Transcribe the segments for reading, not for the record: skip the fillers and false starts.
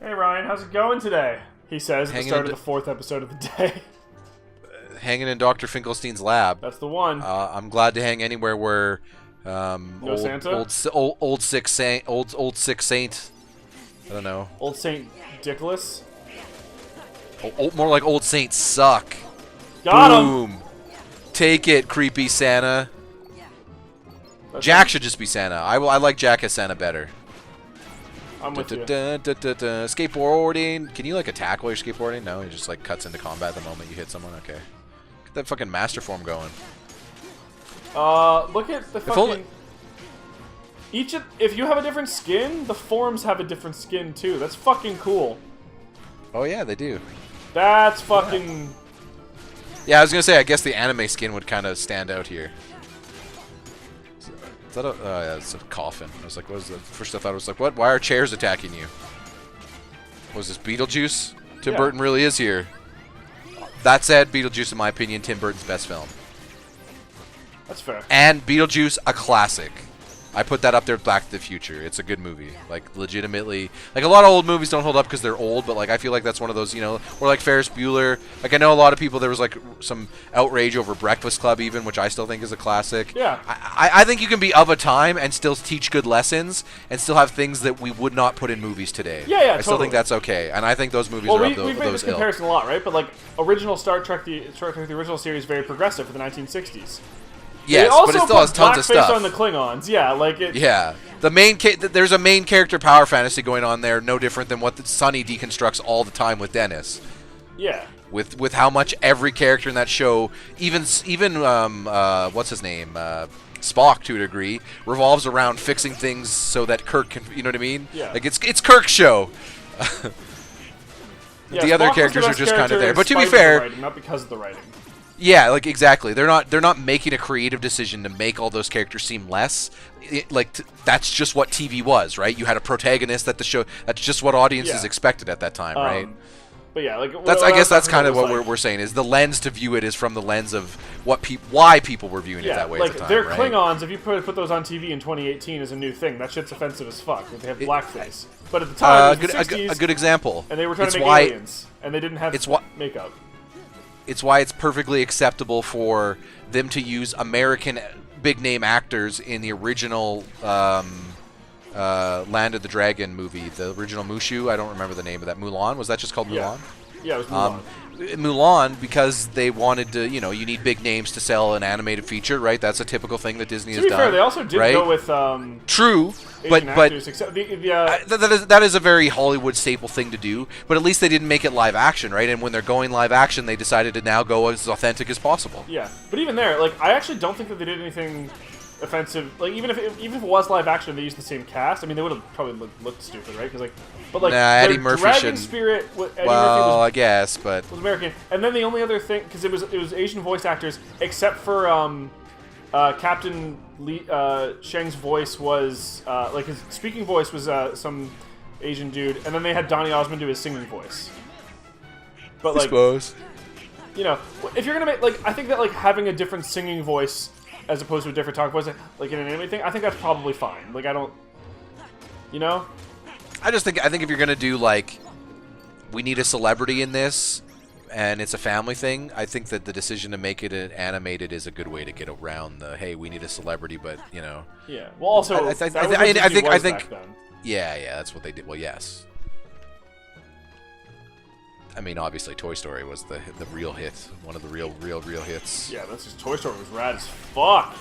Hey Ryan, how's it going today? He says at the start of the 4th episode of the day. Hanging in Dr. Finkelstein's lab. That's the one. I'm glad to hang anywhere where no Santa? Old sick saint. I don't know. Old Saint Dickless? More like Old Saint Suck. Got Boom. him! Take it, creepy Santa. That's Jack should just be Santa. I like Jack as Santa better. I'm with you. Skateboarding. Can you like attack while you're skateboarding? No, he just like cuts into combat the moment you hit someone. Okay. Get that fucking master form going. Look at the fucking... If you have a different skin, the forms have a different skin too. That's fucking cool. Oh yeah, they do. That's fucking... Yeah, I was gonna say, I guess the anime skin would kind of stand out here. Is that a... Oh yeah, it's a coffin. I was like, what is that? First I thought it was like, what? Why are chairs attacking you? What is this, Beetlejuice? Tim Burton really is here. That said, Beetlejuice, in my opinion, Tim Burton's best film. That's fair. And Beetlejuice, a classic. I put that up there with Back to the Future. It's a good movie. Like, legitimately. Like, a lot of old movies don't hold up because they're old, but, like, I feel like that's one of those, you know, or like Ferris Bueller. Like, I know a lot of people, there was, like, some outrage over Breakfast Club, even, which I still think is a classic. Yeah. I think you can be of a time and still teach good lessons and still have things that we would not put in movies today. Yeah, I still think that's okay. And I think those movies well, are we've made this comparison a lot, right? But, like, original Star Trek, the original series, very progressive for the 1960s. Yes, but it still has tons of stuff. On the Klingons, yeah, like it. Yeah, there's a main character power fantasy going on there, no different than what Sunny deconstructs all the time with Dennis. Yeah. With how much every character in that show, even what's his name, Spock to a degree, revolves around fixing things so that Kirk can, you know what I mean? Yeah. Like it's Kirk's show. Yeah, the other characters are just kind of there, but to be fair, writing, not because of the writing. Yeah, like exactly. They're not making a creative decision to make all those characters seem less. That's just what TV was, right? You had a protagonist that the show. That's just what audiences expected at that time, right? But yeah, like I guess that's kind of what we're saying is the lens to view it is from the lens of why people were viewing it that way at the time. They're right? Klingons. If you put those on TV in 2018 is a new thing. That shit's offensive as fuck. If they have blackface. But at the time, it was the 60s, a good example. And they were trying to make aliens, and they didn't have makeup. It's why it's perfectly acceptable for them to use American big-name actors in the original Land of the Dragon movie, the original Mushu. I don't remember the name of that. Mulan? Was that just called Mulan? Yeah, it was Mulan. Mulan, because they wanted to, you need big names to sell an animated feature, right? That's a typical thing that Disney has done. To be fair, they also did go with True, but that is a very Hollywood staple thing to do. But at least they didn't make it live action, right? And when they're going live action, they decided to now go as authentic as possible. Yeah, but even there, like, I actually don't think that they did anything offensive. Like, even if it was live action, they used the same cast. I mean, they would have probably looked stupid, right? Because Eddie Murphy Dragon shouldn't. Spirit. I guess, but was American. And then the only other thing, because it was Asian voice actors, except for Captain Sheng's voice was like his speaking voice was some Asian dude, and then they had Donny Osmond do his singing voice. But I suppose, if you're gonna make I think that having a different singing voice as opposed to a different talk voice, like in an anime thing, I think that's probably fine. Like I don't, I think if you're gonna do we need a celebrity in this, and it's a family thing, I think that the decision to make it animated is a good way to get around the we need a celebrity, but Yeah. Well, also I think yeah, that's what they did. Well, yes. I mean, obviously, Toy Story was the real hit, one of the real hits. Yeah, that's just Toy Story was rad as fuck.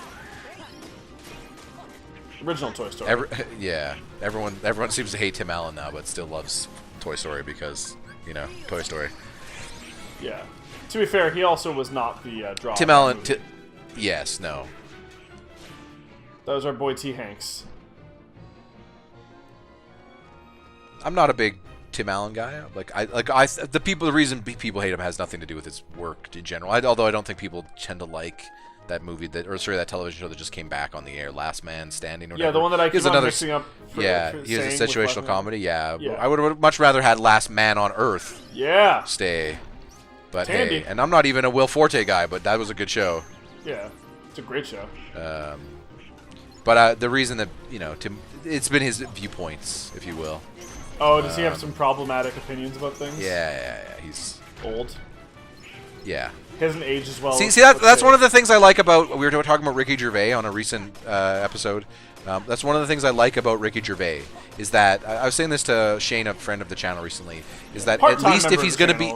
Original Toy Story. Everyone seems to hate Tim Allen now, but still loves Toy Story because Toy Story. Yeah. To be fair, he also was not the draw. Tim Allen. Yes. No. That was our boy T. Hanks. I'm not a big Tim Allen guy. The reason people hate him has nothing to do with his work in general. Although I don't think people tend to like that movie that television show that just came back on the air, Last Man Standing. Or yeah, the one that I keep on mixing up. He has a situational comedy. Yeah. Yeah. I would much rather had Last Man on Earth. Yeah. Stay. But Tandy. hey, and I'm not even a Will Forte guy, but that was a good show. Yeah, it's a great show. But the reason that it's been his viewpoints, if you will. Oh, does he have some problematic opinions about things? Yeah. He's old. Yeah. He hasn't aged as well. See, that's one of the things I like about. We were talking about Ricky Gervais on a recent episode. That's one of the things I like about Ricky Gervais is that I was saying this to Shane, a friend of the channel recently, is that at least if he's going to be,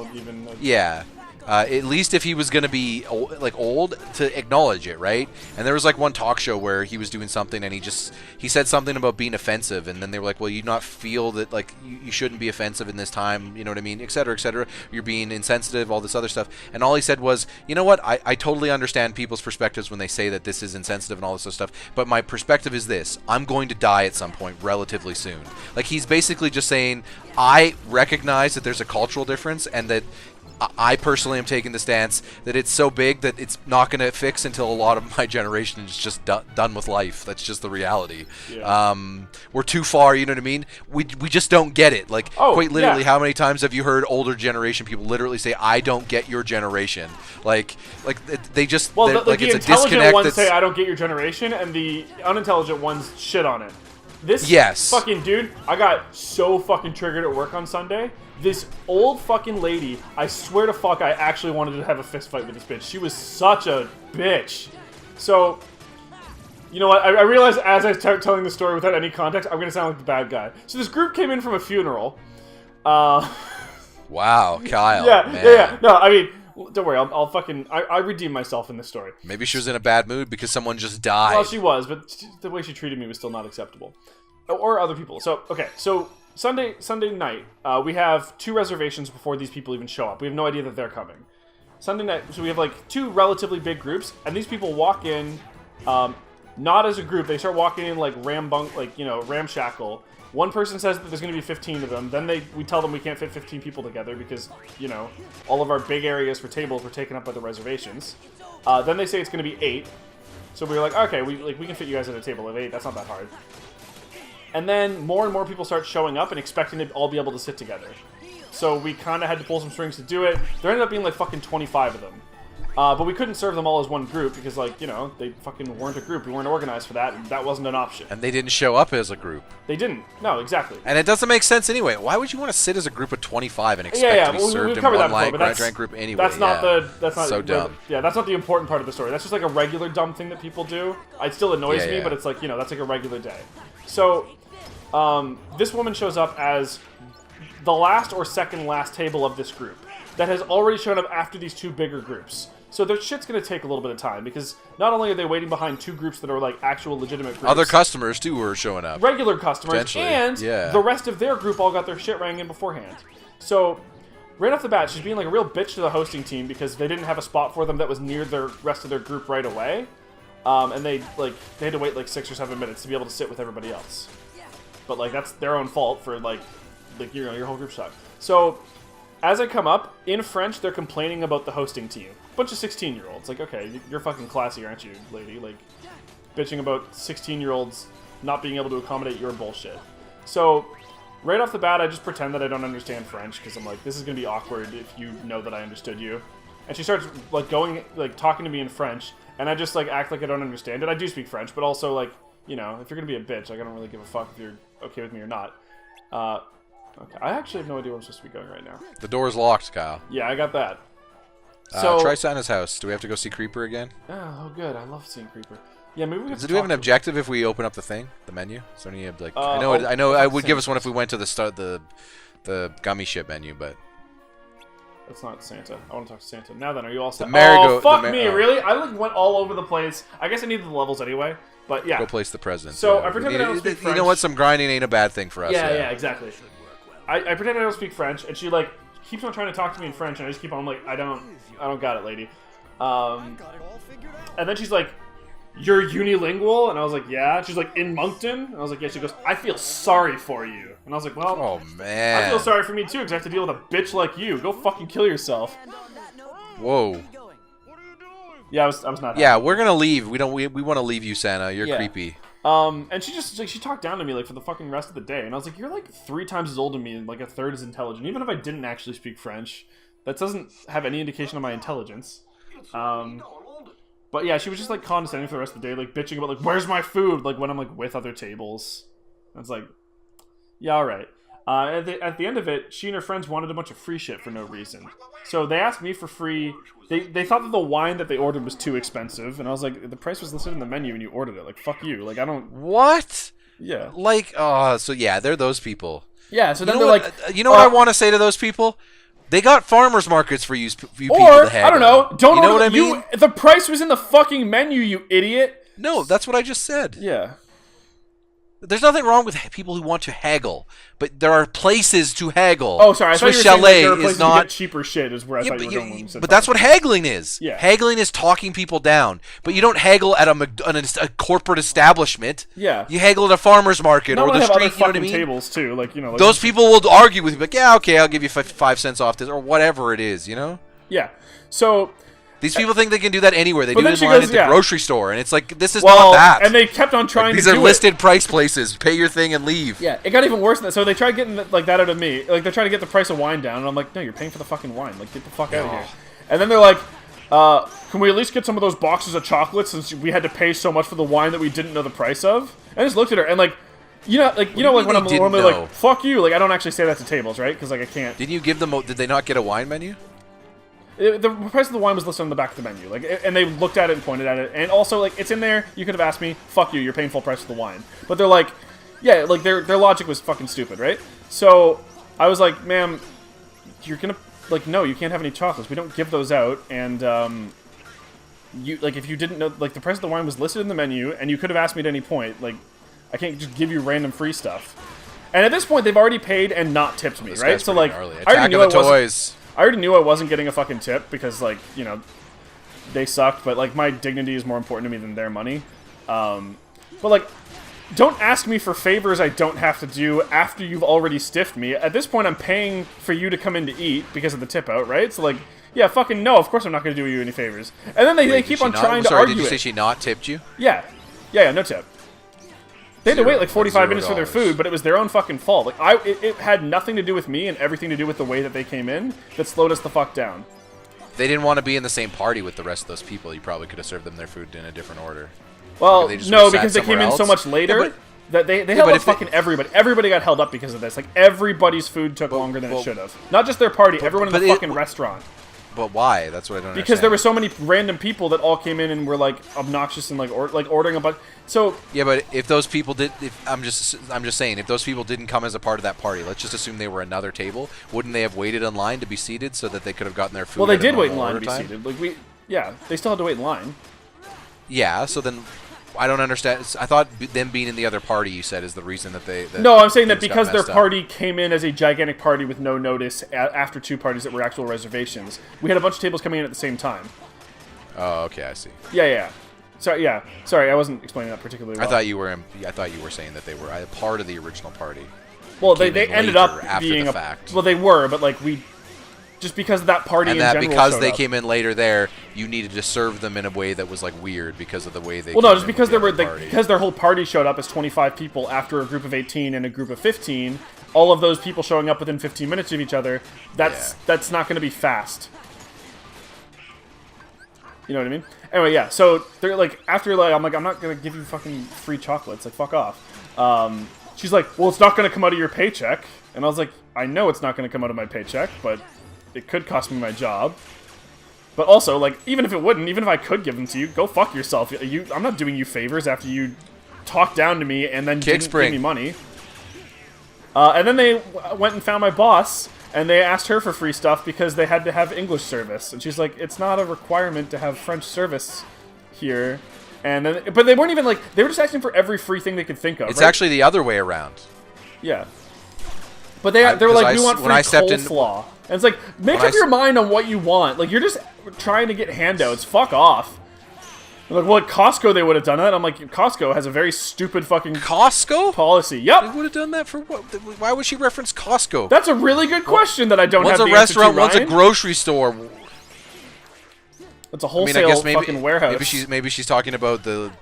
at least if he was going to be old, to acknowledge it, right? And there was like one talk show where he was doing something and he said something about being offensive, and then they were like, well, you not feel that like you shouldn't be offensive in this time, you know what I mean, et cetera, et cetera. You're being insensitive, all this other stuff. And all he said was, you know what, I totally understand people's perspectives when they say that this is insensitive and all this other stuff, but my perspective is this: I'm going to die at some point relatively soon. Like, he's basically just saying, I recognize that there's a cultural difference, and that I personally am taking the stance that it's so big that it's not going to fix until a lot of my generation is just done with life. That's just the reality. Yeah. We're too far, you know what I mean? We just don't get it. Like, quite literally, how many times have you heard older generation people literally say, I don't get your generation? Like they just, well, like the it's a intelligent disconnect. ones say, I don't get your generation, and the unintelligent ones shit on it. This fucking dude, I got so fucking triggered at work on Sunday. This old fucking lady, I swear to fuck, I actually wanted to have a fist fight with this bitch. She was such a bitch. So, you know what? I realized as I start telling the story without any context, I'm going to sound like the bad guy. So this group came in from a funeral. Wow, Kyle. Yeah. No, I mean, don't worry. I'll fucking... I redeem myself in this story. Maybe she was in a bad mood because someone just died. Well, she was, but the way she treated me was still not acceptable. Or other people. So, okay. So, Sunday night, we have 2 reservations before these people even show up. We have no idea that they're coming. Sunday night, so we have like 2 relatively big groups, and these people walk in, not as a group. They start walking in like ramshackle. One person says that there's going to be 15 of them. Then we tell them we can't fit 15 people together because, all of our big areas for tables were taken up by the reservations. Then they say it's going to be 8. So we were like, okay, we can fit you guys at a table of 8. That's not that hard. And then more and more people start showing up and expecting to all be able to sit together. So we kind of had to pull some strings to do it. There ended up being like fucking 25 of them. But we couldn't serve them all as one group because, they fucking weren't a group. We weren't organized for that, and that wasn't an option. And they didn't show up as a group. They didn't. No, exactly. And it doesn't make sense anyway. Why would you want to sit as a group of 25 and expect to be served in one giant group anyway? That's not so dumb. That's not the important part of the story. That's just like a regular dumb thing that people do. It still annoys me, but it's like, that's like a regular day. So, this woman shows up as the last or second last table of this group that has already shown up after these 2 bigger groups. So their shit's going to take a little bit of time because not only are they waiting behind 2 groups that are like actual legitimate groups. Other customers too were showing up. Regular customers, and the rest of their group all got their shit rang in beforehand. So right off the bat, she's being like a real bitch to the hosting team because they didn't have a spot for them that was near the rest of their group right away. And they had to wait like 6 or 7 minutes to be able to sit with everybody else. But that's their own fault for your whole group sucked. So as I come up, in French, they're complaining about the hosting team. A bunch of 16-year-olds. Like, okay, you're fucking classy, aren't you, lady? Like, bitching about 16-year-olds not being able to accommodate your bullshit. So, right off the bat, I just pretend that I don't understand French, because I'm like, this is going to be awkward if you know that I understood you. And she starts, talking to me in French, and I just, act like I don't understand it. I do speak French, but also, if you're going to be a bitch, I don't really give a fuck if you're okay with me or not. Okay, I actually have no idea where I'm supposed to be going right now. The door's locked, Kyle. Yeah, I got that. So try Santa's house. Do we have to go see Creeper again? Oh, good. I love seeing Creeper. Yeah, maybe we have do we have an objective if we open up the menu? Is there any I know I would give us one if we went to the gummy ship menu, but that's not Santa. I want to talk to Santa. Now then, are you all set? Fuck me, really? I went all over the place. I guess I needed the levels anyway. But yeah. Go place the present. So I pretend I don't speak French. You know what? Some grinding ain't a bad thing for us. Yeah, exactly. I pretend I don't speak French, and she keeps on trying to talk to me in French, and I just keep on I don't got it, lady. And then she's like, "You're unilingual?" And I was like, "Yeah." She's like, "In Moncton?" And I was like, "Yeah." She goes, "I feel sorry for you." And I was like, "Well, oh man, I feel sorry for me too, because I have to deal with a bitch like you. Go fucking kill yourself." Whoa. Yeah, I was not happy. Yeah, we're gonna leave. We want to leave you, Santa. You're creepy. And she talked down to me like for the fucking rest of the day, and I was like, you're like 3 times as old as me and like a third as intelligent. Even if I didn't actually speak French, that doesn't have any indication of my intelligence. But yeah, she was just like condescending for the rest of the day, like bitching about like where's my food, like when I'm like with other tables. I was like, yeah, all right. At the end of it, she and her friends wanted a bunch of free shit for no reason. So they asked me for free. They thought that the wine that they ordered was too expensive, and I was like, the price was listed in the menu and you ordered it. Like, fuck you. Like, I don't... What? Yeah. Like, so yeah, they're those people. Yeah, so then they're like... you know what I want to say to those people? They got farmers markets for you people or, to haggle. I don't know, don't you know order... what I mean? The price was in the fucking menu, you idiot! No, that's what I just said. Yeah. There's nothing wrong with people who want to haggle, but there are places to haggle. Oh, sorry. I thought you were saying that there are places to not get cheaper shit. Is where I thought you were going when you said. But that's what haggling is. Yeah. Haggling is talking people down, but you don't haggle at a corporate establishment. Yeah. You haggle at a farmer's market or the have street. other You know what I fucking mean? Tables too, like Like those people will argue with you, like, yeah, okay, I'll give you 5 cents off this or whatever it is, you know. Yeah. So. These people think they can do that anywhere. They do it in line at the grocery store, and it's like, this is well, not that. And they kept on trying these to do are listed price places. Pay your thing and leave. Yeah, it got even worse than that. So they tried getting like that out of me. Like, they're trying to get the price of wine down, and I'm like, no, you're paying for the fucking wine. Like, get the fuck out of here. And then they're like, can we at least get some of those boxes of chocolates since we had to pay so much for the wine that we didn't know the price of? And I just looked at her, and like, like when I'm normally like, fuck you, like, I don't actually say that to tables, right? Because, like, I can't. Didn't you give them, did they not get a wine menu? The price of the wine was listed on the back of the menu, like, and they looked at it and pointed at it, and also, like, it's in there. You could have asked me, "Fuck you, you're paying full price for the wine." But they're like, yeah, like their logic was fucking stupid, right? So I was like, "Ma'am, you're gonna like, no, you can't have any chocolates. We don't give those out." And you like, if you didn't know, like, the price of the wine was listed in the menu, and you could have asked me at any point. Like, I can't just give you random free stuff. And at this point, they've already paid and not tipped me, right? So like, I already knew I wasn't getting a fucking tip because, like, they sucked, but, like, my dignity is more important to me than their money. But, like, don't ask me for favors I don't have to do after you've already stiffed me. At this point, I'm paying for you to come in to eat because of the tip out, right? So, like, yeah, fucking no, of course I'm not going to do you any favors. And then they keep on trying to argue it. Did you say she not tipped you? Yeah. Yeah, no tip. They had to wait like 45 minutes for their food, but it was their own fucking fault. Like, it had nothing to do with me and everything to do with the way that they came in that slowed us the fuck down. They didn't want to be in the same party with the rest of those people. You probably could have served them their food in a different order. Well, no, because they came in so much later that they held up fucking everybody. Everybody got held up because of this. Like, everybody's food took longer than it should have. Not just their party, everyone in the fucking restaurant. But why? That's what I don't understand. Because there were so many random people that all came in and were like obnoxious and like ordering a bunch. So yeah, but if those people did, I'm just saying, if those people didn't come as a part of that party, let's just assume they were another table. Wouldn't they have waited in line to be seated so that they could have gotten their food? Well, they did wait in line to be seated. Like they still had to wait in line. Yeah, so then I don't understand. I thought them being in the other party, you said, is the reason that they... No, I'm saying that because their party came in as a gigantic party with no notice after 2 parties that were actual reservations. We had a bunch of tables coming in at the same time. Oh, okay, I see. Yeah. Sorry, I wasn't explaining that particularly well. I thought you were saying that they were a part of the original party. Well, they ended up being the fact. Well, they were, but like just because of that party and in that general because showed they up. came in later there, you needed to serve them in a way that was like weird because of the way they. Well, no, just because because their whole party showed up as 25 people after a group of 18 and a group of 15. All of those people showing up within 15 minutes of each other. That's not going to be fast. You know what I mean? Anyway, yeah. So they're like, after like, I'm like, I'm not going to give you fucking free chocolates. Like, fuck off. She's like, well, it's not going to come out of your paycheck. And I was like, I know it's not going to come out of my paycheck, but it could cost me my job. But also, like, even if it wouldn't, even if I could give them to you, go fuck yourself. I'm not doing you favors after you talk down to me and then didn't give me money. And then they went and found my boss, and they asked her for free stuff because they had to have English service. And she's like, it's not a requirement to have French service here. And then, but they weren't even like, they were just asking for every free thing they could think of. It's actually the other way around. Yeah. But they were like, we want free coleslaw. And it's like, make up your mind on what you want. Like, you're just trying to get handouts. Fuck off. Like, well, at Costco they would have done that. I'm like, Costco has a very stupid fucking policy. Yep. They would have done that for what? Why would she reference Costco? That's a really good question that I don't have the answer to. One's a restaurant, one's a grocery store. It's a wholesale fucking warehouse. Maybe she's talking about the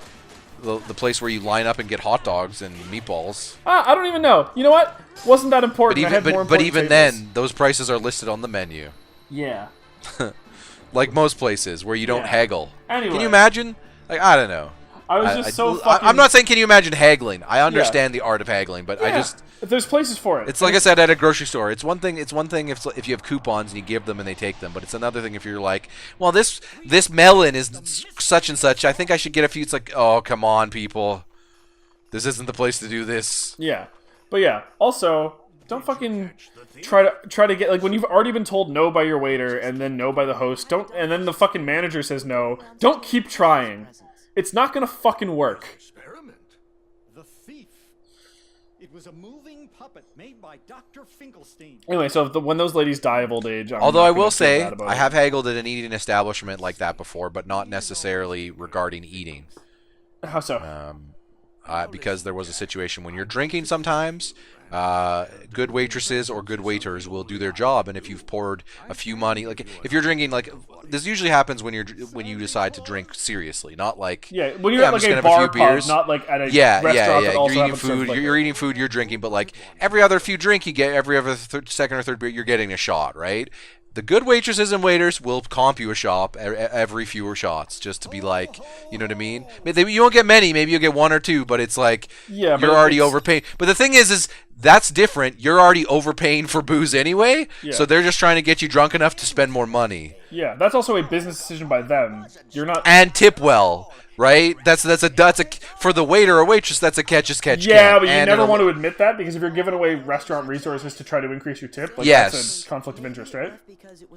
place where you line up and get hot dogs and meatballs. I don't even know. You know what? Wasn't that important. But even then, those prices are listed on the menu. Yeah. Like most places where you don't haggle. Anyway. Can you imagine? Like, I don't know. I'm not saying can you imagine haggling. I understand the art of haggling, but I just... There's places for it. It's like I said at a grocery store. It's one thing if you have coupons and you give them and they take them, but it's another thing if you're like, well, this melon is such and such. I think I should get a few. It's like, oh, come on, people. This isn't the place to do this. Yeah. But yeah, also, don't fucking try to get, like, when you've already been told no by your waiter and then no by the host, and then the fucking manager says no, don't keep trying. It's not gonna fucking work. Experiment. The Thief. It was a moving puppet made by Dr. Finkelstein. Anyway, so when those ladies die of old age, although I will say, I have haggled at an eating establishment like that before, but not necessarily regarding eating. How so? Because there was a situation when you're drinking sometimes, good waitresses or good waiters will do their job, and if you've poured a few money, like if you're drinking, like this usually happens when you decide to drink seriously, not like when you're at like a bar pub, not like at a restaurant. That also you're eating food, you're eating food, you're drinking, but like every other few drink you get, every other second or third beer, you're getting a shot, right? The good waitresses and waiters will comp you a shot every fewer shots, just to be like, you know what I mean? You won't get many, maybe you'll get one or two, but it's like, you're already overpaying. But the thing is that's different. You're already overpaying for booze anyway, so they're just trying to get you drunk enough to spend more money. Yeah, that's also a business decision by them. You're not... And tip well, right? That's a for the waiter or waitress, that's a catch as catch can. Yeah, but you never want to admit that, because if you're giving away restaurant resources to try to increase your tip, that's a conflict of interest, right?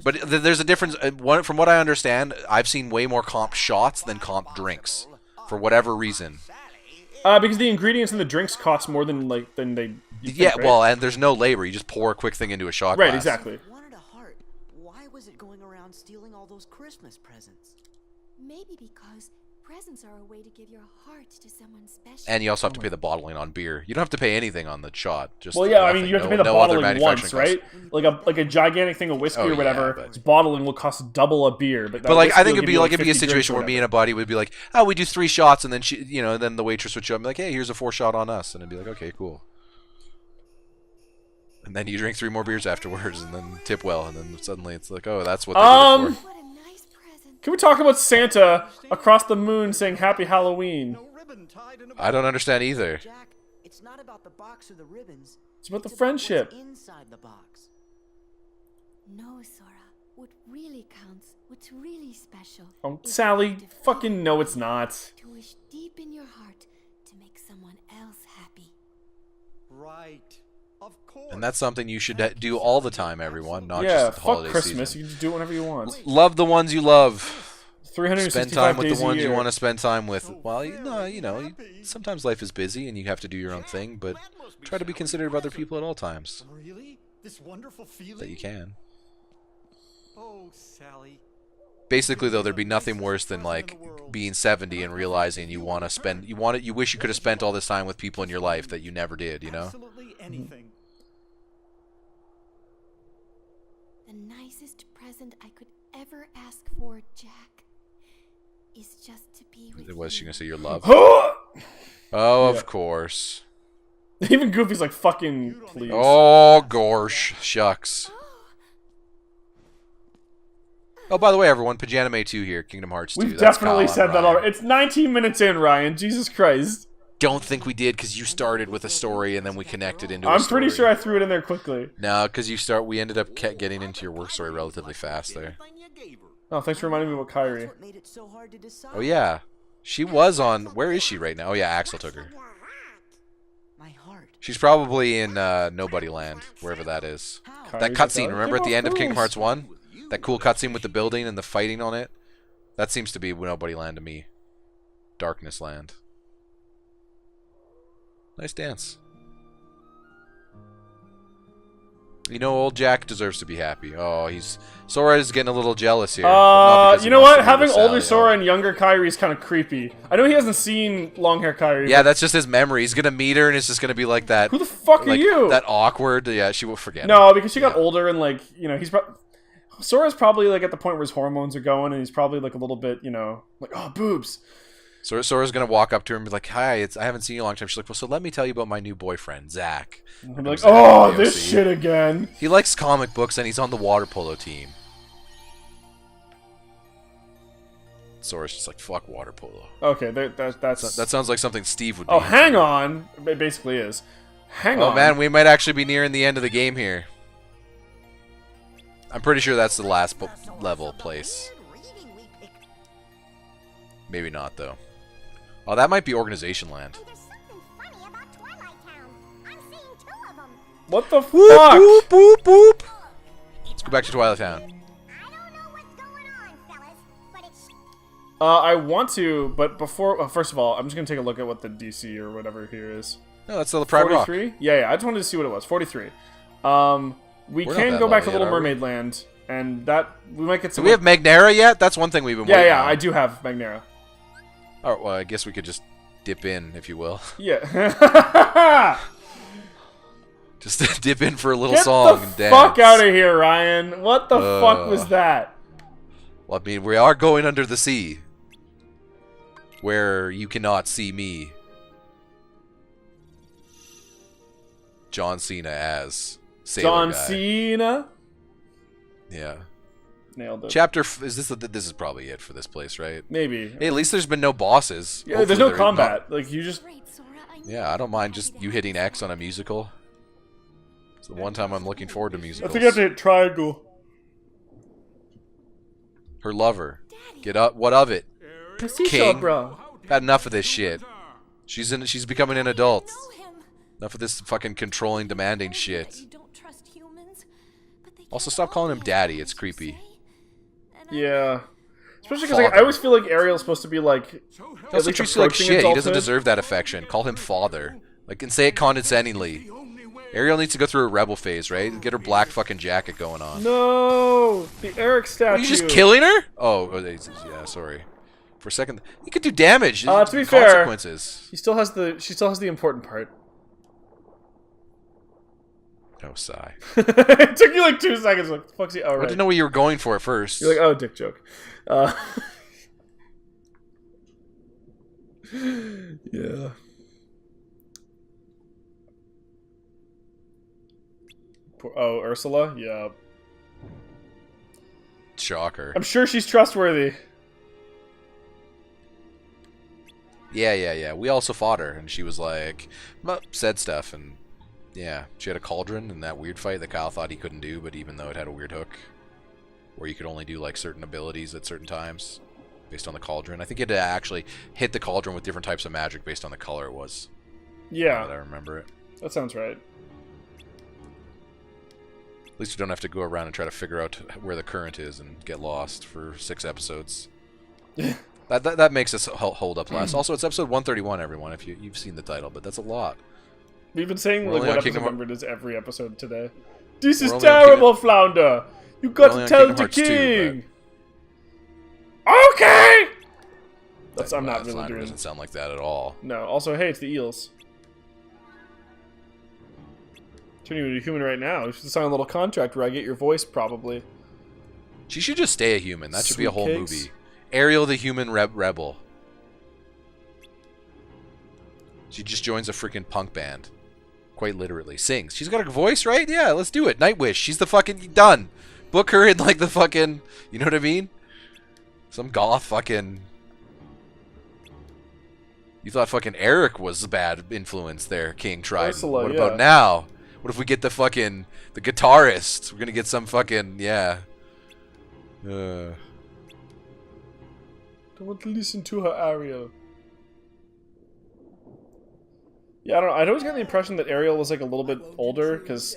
But there's a difference. From what I understand, I've seen way more comp shots than comp drinks, for whatever reason. Because the ingredients in the drinks cost more than they... Think, right? Well, and there's no labor. You just pour a quick thing into a shot glass. Right, exactly. Wanted a heart. Why was it going around stealing all those Christmas presents? Maybe because presents are a way to give your heart to someone special. And you also have to pay the bottling on beer. You don't have to pay anything on the shot. Just you have to pay the bottling once, right? Like a gigantic thing of whiskey or whatever. Bottling will cost double a beer. But like I think it'd be a situation where me and a buddy would be like, oh, we do 3 shots, and then then the waitress would show up and be like, hey, here's a 4 shot on us, and it'd be like, okay, cool. And then you drink 3 more beers afterwards, and then tip well, and then suddenly it's like, oh, that's what they did it for. What a nice present. Can we talk about Santa across the moon saying Happy Halloween? I don't understand either. Jack, it's not about the box or the ribbons. It's about the friendship. What's inside the box. No, Sora. What really counts, what's really special. Oh, Sally, fucking no, it's not. To wish deep in your heart to make someone else happy. Right. Of course. And that's something you should do all the time, everyone, not just at the holiday Christmas. season. You can just do it whenever you want. Love the ones you love. 365 spend time with days the ones a year. you want to spend time with. Well, sometimes life is busy and you have to do your own thing, but try to be considerate of other people at all times. Really? This wonderful feeling? That you can. Oh, Sally. Basically, though, there'd be nothing worse than like being 70 and realizing you wish you could have spent all this time with people in your life that you never did, you know? Absolutely anything. The nicest present I could ever ask for, Jack, is just to be with you. Was she gonna say your love? Oh, of course. Even Goofy's like, fucking please. Oh, gosh. Shucks. Oh, by the way, everyone, Pajanime 2 here, Kingdom Hearts 2. We've definitely said that already. It's 19 minutes in, Ryan. Jesus Christ. Don't think we did, because you started with a story and then we connected into a story. I'm pretty sure I threw it in there quickly. No, because we ended up getting into your work story relatively fast there. Oh, thanks for reminding me about Kyrie. Oh, yeah. She was on... Where is she right now? Oh, yeah, Axel took her. She's probably in Nobody Land, wherever that is. That cutscene, remember at the end of Kingdom Hearts 1? That cool cutscene with the building and the fighting on it? That seems to be Nobody Land to me. Darkness Land. Nice dance. You know, old Jack deserves to be happy. Oh, Sora is getting a little jealous here. You know what? Having older Sora and younger Kyrie is kind of creepy. I know he hasn't seen long hair Kyrie. Yeah, that's just his memory. He's gonna meet her and it's just gonna be like that. Who the fuck are you? That awkward. Yeah, she will forget. No, because she got older and he's probably. Sora's probably like at the point where his hormones are going, and he's probably like a little bit, you know, like, oh, boobs. So Sora's gonna walk up to her and be like, "Hi, I haven't seen you in a long time." She's like, "Well, so let me tell you about my new boyfriend, Zach." And I'm like, oh, this shit again. He likes comic books and he's on the water polo team. Sora's just like, fuck water polo. Okay, that sounds like something Steve would be. Oh, hang on. It basically is. Hang on. Oh man, we might actually be nearing the end of the game here. I'm pretty sure that's the last level place. Maybe not though. Oh, that might be Organization Land. What the fuck? Boop, boop, boop. Let's go back to Twilight Town. I want to, but before... first of all, I'm just going to take a look at what the DC or whatever here is. No, that's still the Pride Rock. 43? Yeah, I just wanted to see what it was. 43. We can go back to Little Mermaid Land, and that... We might get some... Do we have Magnera yet? That's one thing we've been waiting on. Yeah, I do have Magnera. Oh, well, I guess we could just dip in, if you will. Yeah. Just dip in for a little song and dance. Get the fuck out of here, Ryan. What the fuck was that? Well, I mean, we are going under the sea. Where you cannot see me. John Cena as Sailor John Guy. Cena? Yeah. Nailed it. This is probably it for this place, right? Maybe. Hey, at least there's been no bosses. Yeah, Hopefully there's no there is combat. not. Like, you just... Yeah, I don't mind just you hitting X on a musical. It's the one time I'm looking forward to musicals. I think I have to hit triangle. Her lover. Get up. What of it? King. Bro. Had enough of this shit. She's becoming an adult. Enough of this fucking controlling, demanding shit. Also, stop calling him daddy. It's creepy. Yeah. Especially because I always feel like Ariel's supposed to be like... He also treats you like shit. He doesn't deserve that affection. Call him father. Like, and say it condescendingly. Ariel needs to go through a rebel phase, right? Get her black fucking jacket going on. No! The Eric statue. Are you just killing her? Oh, yeah, sorry. For a second, he could do damage. To be consequences. Fair, she still has the important part. No sigh. It took you like 2 seconds. Like, fuck's he? Oh, right. I didn't know what you were going for at first. You're like, oh, dick joke. Yeah. Oh, Ursula? Yeah. Shocker. I'm sure she's trustworthy. Yeah. We also fought her, and she was like, said stuff, and yeah, she had a cauldron in that weird fight that Kyle thought he couldn't do, but even though it had a weird hook, where you could only do like certain abilities at certain times, based on the cauldron. I think you had to actually hit the cauldron with different types of magic based on the color it was. Yeah. Now that I remember it. That sounds right. At least you don't have to go around and try to figure out where the current is and get lost for 6 episodes. that makes us hold up last. Also, it's episode 131, everyone, if you've seen the title, but that's a lot. We've been saying like what episode number it is every episode today. This is We're terrible, Flounder! You got to tell the king! Okay! I'm not really Flounder doing... doesn't sound like that at all. No, also, hey, it's the eels. Turning you into a human right now. You should sign a little contract where I get your voice, probably. She should just stay a human. That should be a whole Sweet cakes. movie. Ariel the Human Rebel. She just joins a freaking punk band. Quite literally. Sings. She's got a voice, right? Yeah, let's do it. Nightwish. She's the fucking... Done. Book her in like the fucking... You know what I mean? Some goth fucking... You thought fucking Eric was the bad influence there, King Trident. Ursula, What about now? What if we get the fucking... The guitarist? We're gonna get some fucking... Yeah. Don't want to listen to her, Ariel. Yeah, I don't know. I'd always get the impression that Ariel was like a little bit older, because...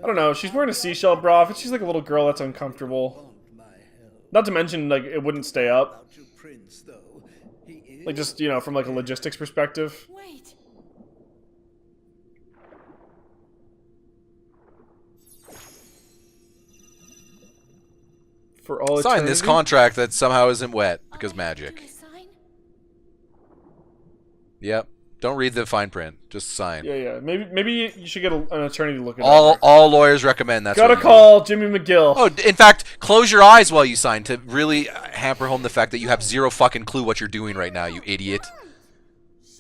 I don't know, she's wearing a seashell bra, but she's like a little girl that's uncomfortable. Not to mention, like, it wouldn't stay up. Like, just, you know, from like a logistics perspective. Wait. For all Sign this eternity? contract that somehow isn't wet, because magic. Can I sign? Yep. Don't read the fine print. Just sign. Yeah. Maybe you should get an attorney to look at it. All lawyers recommend that. Gotta call Jimmy McGill. Oh, in fact, close your eyes while you sign to really hamper home the fact that you have zero fucking clue what you're doing right now, you idiot.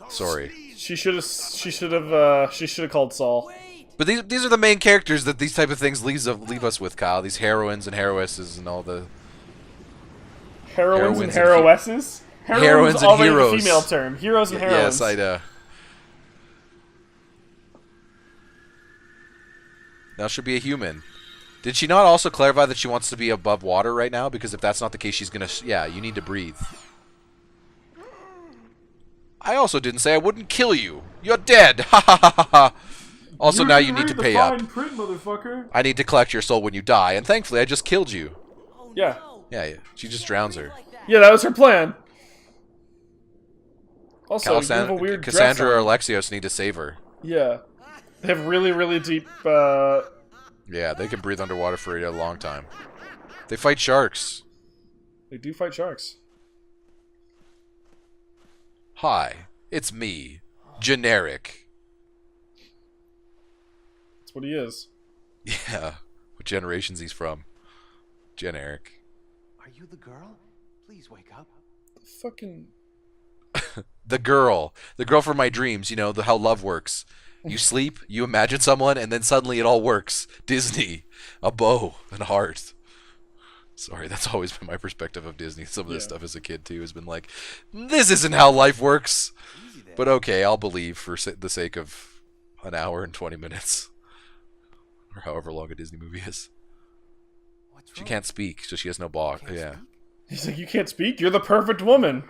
Sorry. She should have called Saul. But these are the main characters that these type of things leave us with, Kyle. These heroines and heroesses and all the Heroines and heroesses? Heroines and already heroes. A female term. Heroes and heroines. Yes, I know. Now she'll be a human. Did she not also clarify that she wants to be above water right now? Because if that's not the case, she's gonna... Yeah, you need to breathe. I also didn't say I wouldn't kill you. You're dead. Ha ha ha ha ha. Also, now you need to pay up. Print, motherfucker. I need to collect your soul when you die, and thankfully I just killed you. Yeah. Yeah. She just drowns her. Yeah, that was her plan. Also, you have a weird Cassandra or dress on. Alexios need to save her. Yeah. They have really, really deep, Yeah, they can breathe underwater for a long time. They fight sharks. They do fight sharks. Hi, it's me. Generic. That's what he is. Yeah. What generations he's from. Generic. Are you the girl? Please wake up. Fucking... The girl. The girl from my dreams. You know, how love works. You sleep, you imagine someone, and then suddenly it all works. Disney. A bow and a heart. Sorry, that's always been my perspective of Disney. Some of this stuff as a kid, too, has been like, this isn't how life works. But okay, I'll believe for the sake of an hour and 20 minutes. Or however long a Disney movie is. She can't speak, so she has no block. Yeah. He's like, you can't speak? You're the perfect woman.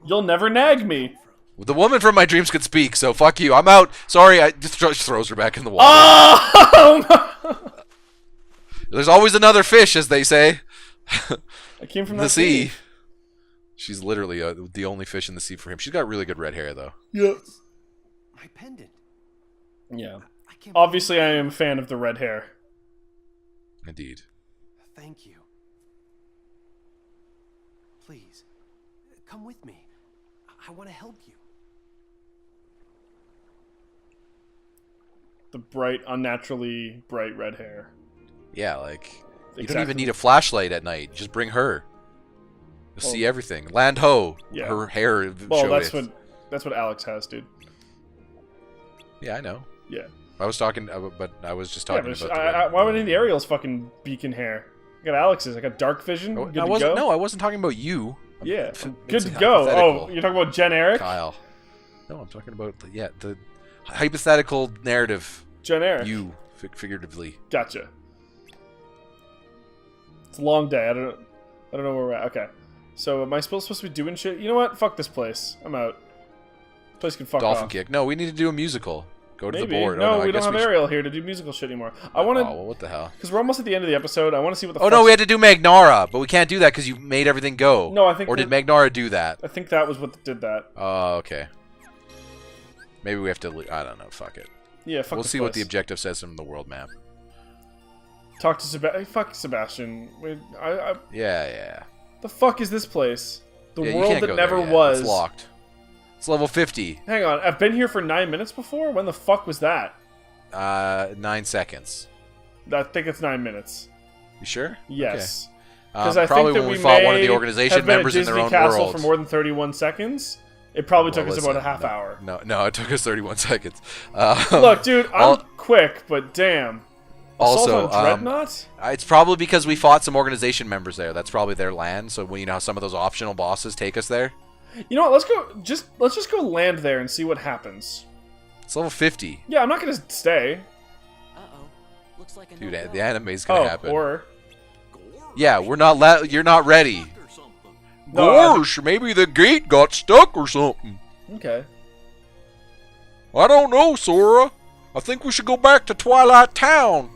You'll never nag me. The woman from my dreams could speak, so fuck you. I'm out. Sorry, I just throws her back in the water. Oh! There's always another fish, as they say. I came from the that sea. She's literally the only fish in the sea for him. She's got really good red hair, though. Yep. My pendant. Yeah. I can't Obviously, I am a fan of the red hair. Indeed. Thank you. Please, come with me. I want to help you. The bright, unnaturally bright red hair. Yeah, like, you Exactly. don't even need a flashlight at night. Just bring her. You'll see everything. Land ho. Yeah. Her hair. Well, that's what Alex has, dude. Yeah, I know. Yeah. I was talking, but I was just talking about. Why would I need Ariel's fucking beacon hair? I got Alex's. I got dark vision. Good to go. No, I wasn't talking about you. Yeah. I'm Good to being go. hypothetical. Oh, you're talking about Jen Eric? Kyle. No, I'm talking about the hypothetical narrative. Jen Eric. You figuratively. Gotcha. It's a long day. I don't know where we're at. Okay. So am I supposed to be doing shit? You know what? Fuck this place. I'm out. This place can fuck Dolphin off. kick. No, we need to do a musical. Go to Maybe. the board. No, Oh, we I don't guess have we should- Ariel here to do musical shit anymore. I want Oh, to... well, what the hell? Because we're almost at the end of the episode. I want to see what the Oh, no, we had to do Magnara, but we can't do that because you made everything go. No, I think... Or did Magnara do that? I think that was what did that. Oh, okay. Maybe we have to... I don't know. Fuck it. Yeah, fuck We'll this see what the place. objective says from the world map. Talk to Sebastian. Fuck Sebastian. Wait, Yeah. the fuck is this place? The Yeah, you world can't that go never there yet. was. It's locked. It's level 50. Hang on, I've been here for 9 minutes before? When the fuck was that? 9 seconds. I think it's 9 minutes. You sure? Yes. Okay. Because I probably think that when we we fought one of may the organization have been members at in their Disney own Castle world. for more than 31 seconds. It probably took us about a listen, half hour. No, it took us 31 seconds. Look, dude, I'm quick, but damn. Also, Assault on Dreadnought? it's probably because we fought some organization members there. That's probably their land. So you know how some of those optional bosses take us there. You know what? Let's just go land there and see what happens. It's level 50, Yeah, I'm not gonna stay. Uh-oh. Looks like a dude. no-go. The anime's gonna happen. Or Yeah, we're not. You're not ready. No, Gosh, maybe the gate got stuck or something. okay. I don't know, Sora. I think we should go back to Twilight Town.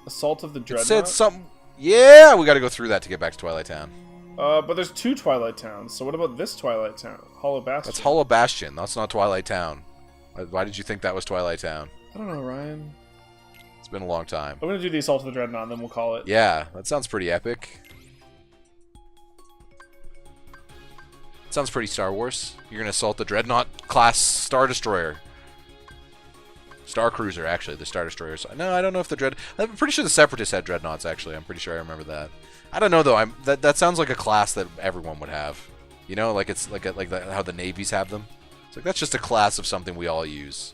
Assault of the It Dreadnought. said something. Yeah, we got to go through that to get back to Twilight Town. But there's 2 Twilight Towns. So what about this Twilight Town? Hollow Bastion. That's Hollow Bastion. That's not Twilight Town. Why did you think that was Twilight Town? I don't know, Ryan. It's been a long time. I'm gonna do the Assault of the Dreadnought, and then we'll call it. Yeah, that sounds pretty epic. Sounds pretty Star Wars. You're gonna assault the Dreadnought class Star Destroyer. Star Cruiser, actually, the Star Destroyers. No, I don't know if the I'm pretty sure the Separatists had dreadnoughts. Actually, I'm pretty sure I remember that. I don't know though. That sounds like a class that everyone would have. You know, like it's like how the navies have them. It's like that's just a class of something we all use.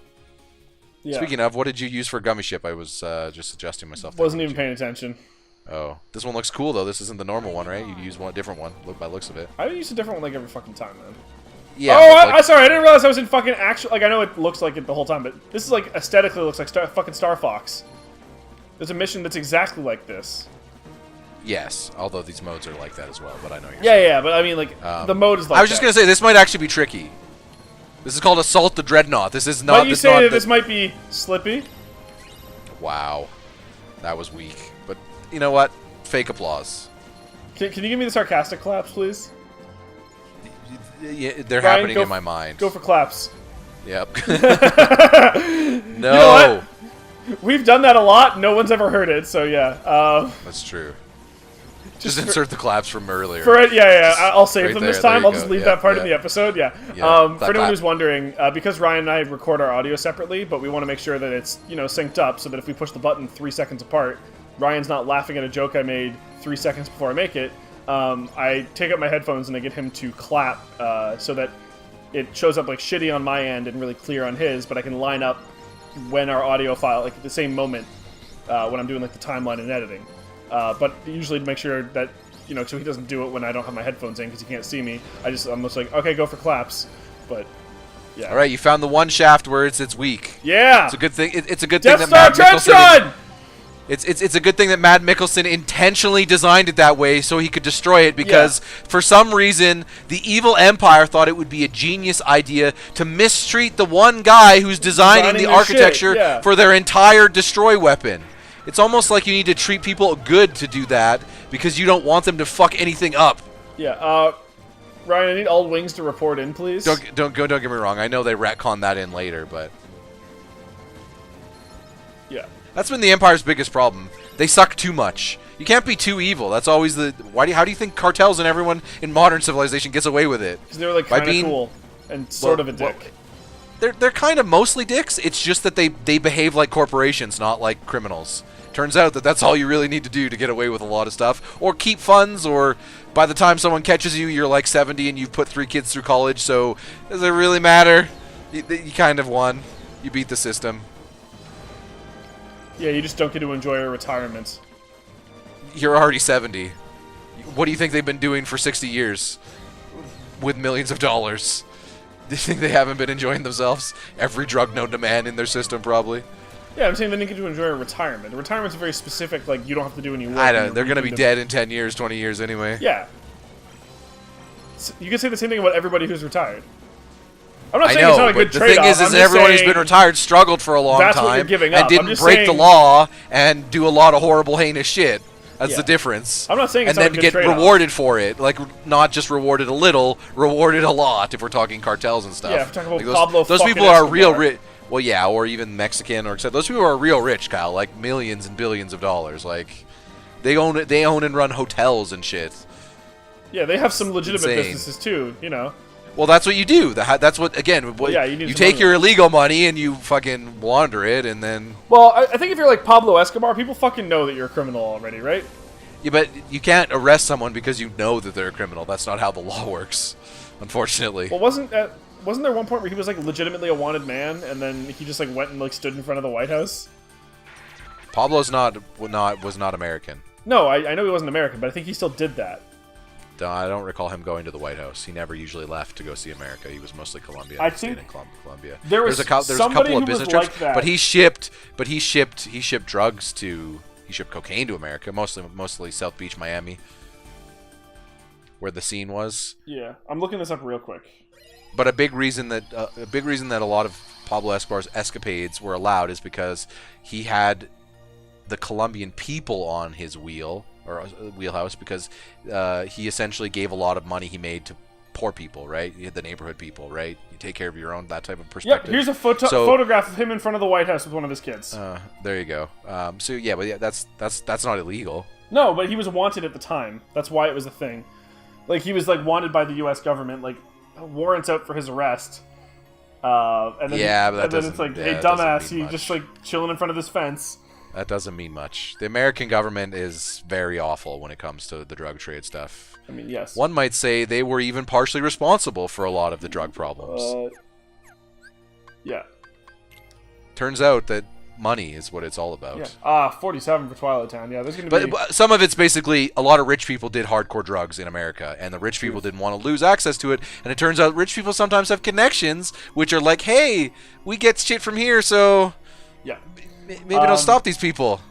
Yeah. Speaking of, what did you use for a gummy ship? I was just adjusting myself. Wasn't even paying attention. Oh, this one looks cool though. This isn't the normal one, right? You use a different one. By looks of it. I use a different one like every fucking time, man. Yeah. Oh, I'm sorry. I didn't realize I was in fucking actual. Like I know it looks like it the whole time, but this is like aesthetically looks like fucking Star Fox. There's a mission that's exactly like this. Yes, although these modes are like that as well. But I know you're. Yeah, but I mean, like the mode is like. I was just gonna say this might actually be tricky. This is called Assault the Dreadnought. This is not. Might you say that this might be Slippy? Wow, that was weak. But you know what? Fake applause. Can you give me the sarcastic claps, please? Yeah, they're happening in my mind. Go for claps. Yep. No. You know what? We've done that a lot. No one's ever heard it, so yeah. That's true. Just insert the claps from earlier. I'll save them this time. I'll just leave that part in the episode. Yeah. For anyone who's wondering, because Ryan and I record our audio separately, but we want to make sure that it's synced up, so that if we push the button 3 seconds apart, Ryan's not laughing at a joke I made 3 seconds before I make it. I take out my headphones and I get him to clap so that it shows up like shitty on my end and really clear on his, but I can line up when our audio file, like at the same moment when I'm doing like the timeline and editing. But usually to make sure that, so he doesn't do it when I don't have my headphones in because he can't see me, I'm just like, okay, go for claps. But, yeah. All right, you found the one shaft where it's weak. Yeah! It's a good thing. It's a good Death thing that Star Matt Mickelson... It's a good thing that Matt Mickelson intentionally designed it that way so he could destroy it because for some reason the evil empire thought it would be a genius idea to mistreat the one guy who's designing the architecture for their entire destroy weapon. It's almost like you need to treat people good to do that because you don't want them to fuck anything up. Yeah, Ryan, I need all wings to report in, please. Don't get me wrong. I know they retcon that in later, but yeah. That's been the Empire's biggest problem. They suck too much. You can't be too evil. That's always the... How do you think cartels and everyone in modern civilization gets away with it? Because they're like kind of cool and sort of a dick. They're kind of mostly dicks. It's just that they behave like corporations, not like criminals. Turns out that that's all you really need to do to get away with a lot of stuff. Or keep funds, or by the time someone catches you, you're like 70 and you've put 3 kids through college, so does it really matter? You kind of won. You beat the system. Yeah, you just don't get to enjoy your retirement. You're already 70. What do you think they've been doing for 60 years? With millions of dollars. Do you think they haven't been enjoying themselves? Every drug known to man in their system, probably. Yeah, I'm saying they didn't get to enjoy a retirement. Retirement's very specific, like, you don't have to do any work. I don't. They're going to be dead in 10 years, 20 years anyway. Yeah. So you can say the same thing about everybody who's retired. I'm not saying know, it's not a good trade-off. The thing is everyone who's been retired struggled for a long time and didn't break the law and do a lot of horrible, heinous shit. That's the difference. I'm not saying it's not a good trade-off. And then get rewarded for it. Like, not just rewarded a little, rewarded a lot if we're talking cartels and stuff. Yeah, if we're talking about Pablo those people are real rich. Well, yeah, or even Mexican or those people are real rich, Kyle. Like, millions and billions of dollars. Like, they own and run hotels and shit. Yeah, they have some legitimate businesses too, Well, that's what you do. That's what, again, you take your illegal money and you fucking launder it, and then... Well, I think if you're like Pablo Escobar, people fucking know that you're a criminal already, right? Yeah, but you can't arrest someone because you know that they're a criminal. That's not how the law works, unfortunately. Well, wasn't there one point where he was like legitimately a wanted man, and then he just like went and like stood in front of the White House? Pablo's was not American. No, I know he wasn't American, but I think he still did that. I don't recall him going to the White House. He never usually left to go see America. He was mostly Colombian. I think in Colombia. There's a couple of business trips, like but he shipped drugs to. He shipped cocaine to America, mostly South Beach, Miami, where the scene was. Yeah, I'm looking this up real quick. But a big reason that a lot of Pablo Escobar's escapades were allowed is because he had the Colombian people on his wheelhouse, because he essentially gave a lot of money he made to poor people, right? You had the neighborhood people, right? You take care of your own, that type of perspective. Yep, here's a photograph of him in front of the White House with one of his kids. There you go. That's not illegal. No, but he was wanted at the time. That's why it was a thing. Like, he was like wanted by the U.S. government, like warrants out for his arrest. And then Yeah, but that and then doesn't- it's like, yeah, hey, that doesn't dumbass, mean you much. just like chilling in front of this fence. That doesn't mean much. The American government is very awful when it comes to the drug trade stuff. I mean, yes. One might say they were even partially responsible for a lot of the drug problems. Yeah. Turns out that money is what it's all about. Yeah. 47 for Twilight Town. Yeah, there's gonna be. But some of it's basically a lot of rich people did hardcore drugs in America, and the rich people didn't want to lose access to it. And it turns out rich people sometimes have connections, which are like, hey, we get shit from here, so Yeah. maybe don't stop these people.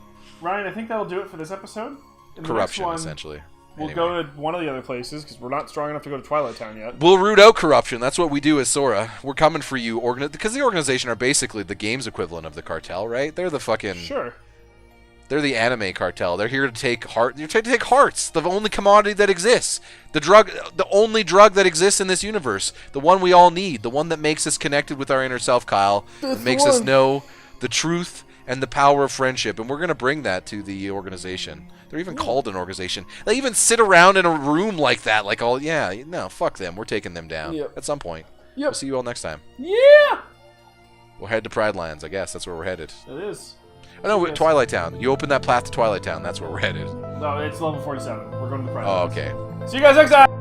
Ryan, I think that'll do it for this episode. In the Corruption, next one, essentially. We'll Anyway. go to one of the other places because we're not strong enough to go to Twilight Town yet. We'll root out corruption. That's what we do as Sora. We're coming for you, because the organization are basically the game's equivalent of the cartel, right? They're the fucking. Sure. They're the anime cartel. They're here to take heart. You're trying to take hearts, the only commodity that exists, the only drug that exists in this universe, the one we all need, the one that makes us connected with our inner self, Kyle, that makes us know the truth and the power of friendship, and we're gonna bring that to the organization. They're even called an organization. They even sit around in a room like that, like all. Yeah, no, fuck them. We're taking them down at some point. Yep. We'll see you all next time. Yeah. We'll head to Pride Lands, I guess. That's where we're headed. It is. Oh no, Twilight Town. You open that path to Twilight Town. That's where we're headed. No, it's level 47. We're going to the Pride. Oh, Lands. okay. See you guys next time.